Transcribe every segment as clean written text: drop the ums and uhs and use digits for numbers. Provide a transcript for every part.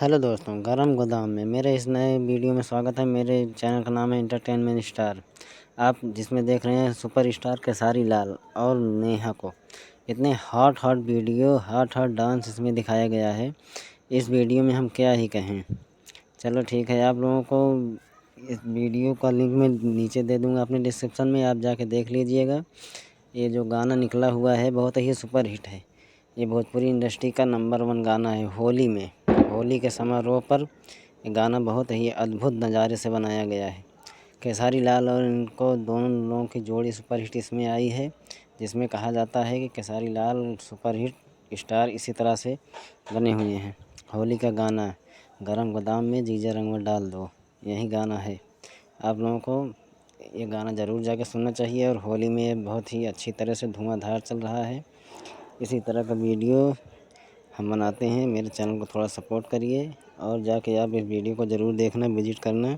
Hello दोस्तों, गरम गोदाम में मेरे इस नए वीडियो में स्वागत है। मेरे चैनल का नाम है एंटरटेनमेंट स्टार। आप जिसमें देख रहे हैं सुपर स्टार खेसारी लाल और नेहा को। इतने हॉट वीडियो, हॉट डांस इसमें दिखाया गया है। इस वीडियो में हम क्या ही कहें। चलो ठीक है, आप लोगों को इस वीडियो का लिंक मैं नीचे दे दूँगा अपने डिस्क्रिप्शन में, आप जाके देख लीजिएगा। ये जो गाना निकला हुआ है बहुत ही सुपर हिट है। ये भोजपुरी इंडस्ट्री का नंबर 1 गाना है। होली के समारोह पर ये गाना बहुत ही अद्भुत नज़ारे से बनाया गया है। खेसारी लाल और इनको दोनों लोगों की जोड़ी सुपर हिट इसमें आई है, जिसमें कहा जाता है कि Khesari Lal super hit star इसी तरह से बने हुए हैं। होली का गाना गरम गोदाम में जीजा रंग में डाल दो, यही गाना है। आप लोगों को ये गाना ज़रूर जाके सुनना चाहिए। और होली में ये बहुत ही अच्छी तरह से धुआंधार चल रहा है। इसी तरह का वीडियो हम बनाते हैं। मेरे चैनल को थोड़ा सपोर्ट करिए और जाके आप इस वीडियो को ज़रूर देखना, विजिट करना।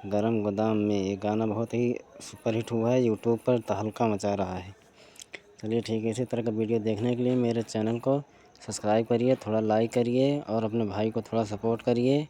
गरम गोदाम में ये गाना बहुत ही सुपर हिट हुआ है, यूट्यूब पर तहलका मचा रहा है। चलिए ठीक है, इसी तरह का वीडियो देखने के लिए मेरे चैनल को सब्सक्राइब करिए, थोड़ा लाइक करिए और अपने भाई को थोड़ा सपोर्ट करिए।